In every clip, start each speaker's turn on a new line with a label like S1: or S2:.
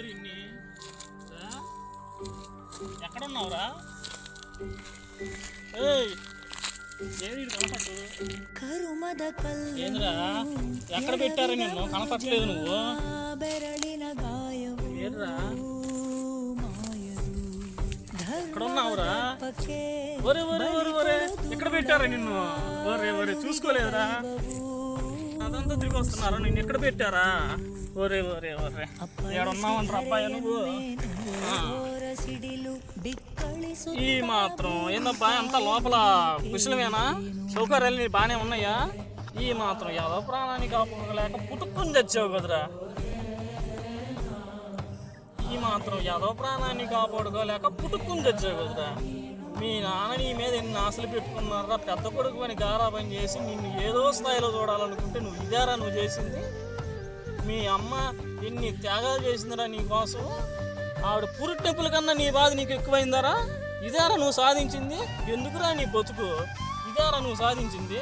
S1: పెట్టారు ఇన్ని? ఎక్కడున్నావురా? ఏంద్రా ఎక్కడ పెట్టారు నిన్ను? కనపట్లేదు నువ్వు. ఏర్రా ఎక్కడున్నావురా? ఒరే ఒరే ఒరే ఒరే ఎక్కడ పెట్టారా నిన్ను? ఒరే ఒరే చూసుకోలేదురా? అదంతా తిరిగి వస్తున్నారు. నిన్ను ఎక్కడ పెట్టారా? ఒరే ఒరే ఒరే ఏడున్నావంటారా అబ్బాయి నువ్వు? ఈ మాత్రం ఏందబ్బా అంతా లోపల కుశలమేనా? సౌకర్యాలు బాగానే ఉన్నాయా? ఈ మాత్రం ఏదో ప్రాణాన్ని కాపాడలేక పుట్టుకుని తెచ్చావు కదరా. ఈ మాత్రం ఏదో ప్రాణాన్ని కాపాడుకోలేక పుట్టుకుని తెచ్చావు కదరా. మీ నాన్న నీ మీద ఎన్ని ఆశలు పెట్టుకున్నారా? పెద్ద కొడుకు అని గారాబం చేసి నిన్ను ఏదో స్థాయిలో చూడాలనుకుంటే నువ్వు ఇదేరా నువ్వు చేసింది? మీ అమ్మ ఎన్ని త్యాగాలు చేసిందిరా నీ కోసం. ఆవిడ పురిటెప్పుల కన్నా నీ బాధ నీకు ఎక్కువైందరా? ఇదేరా నువ్వు సాధించింది? ఎందుకురా నీ బతుకు? ఇదేరా నువ్వు సాధించింది?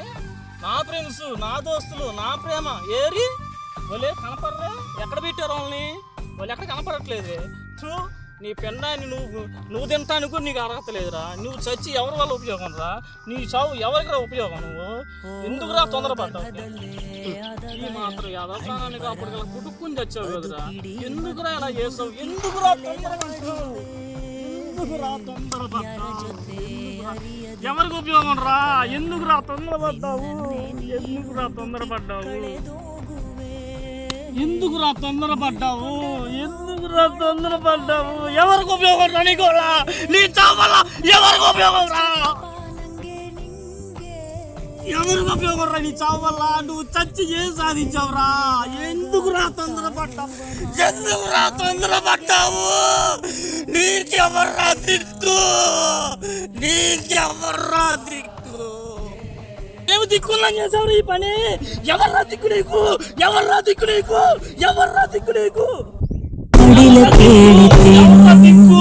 S1: నా ఫ్రెండ్స్, నా దోస్తులు, నా ప్రేమ ఏరి వాళ్ళే కనపడరా? ఎక్కడ పెట్టారు వాళ్ళని? వాళ్ళు ఎక్కడ కనపడట్లేదు. నీ పెండాన్ని నువ్వు తింటానికి నీకు అర్హతలేదురా. నువ్వు చచ్చి ఎవరి వల్ల ఉపయోగం రా? నీ చావు ఎవరికిరా ఉపయోగం? నువ్వు ఎందుకురా తొందరపడ్డావు? ఈ మాత్రం యాదవ ప్రాణాన్ని కాపాడుకోవాలి పుట్టుకుని చచ్చావు కదరా. ఎందుకురా ఇలా చేసావు? ఎందుకురా తొందరపడ్డావు? ఎవరికి ఉపయోగం రా? ఎందుకురా తొందరపడ్డావు? ఎందుకురా తొందరపడ్డావు? ఎందుకురా తొందరపడ్డావు? ఎందుకురా తొందరపడ్డావు? ఎవరికి ఉపయోగం రా నీకు? నీ చావల్ల ఎవరికి ఉపయోగం రా? ఎవరికి ఉపయోగం రా నీ చావల్ల? నువ్వు చచ్చి ఏం సాధించావురా? ఎందుకురా తొందరపడ్డావు? ఎందుకురా తొందరపడ్డావు? నీకెవర్రా దిక్కు? నీకెవర్రా దిక్కు? ఏమి దిక్కున్నా చేసావు ఈ పని? ఎవర్రా దిక్కు నీకు? ఎవర్రా దిక్కు నీకు? ఎవర్రా దిక్కు నీకు? దిక్కు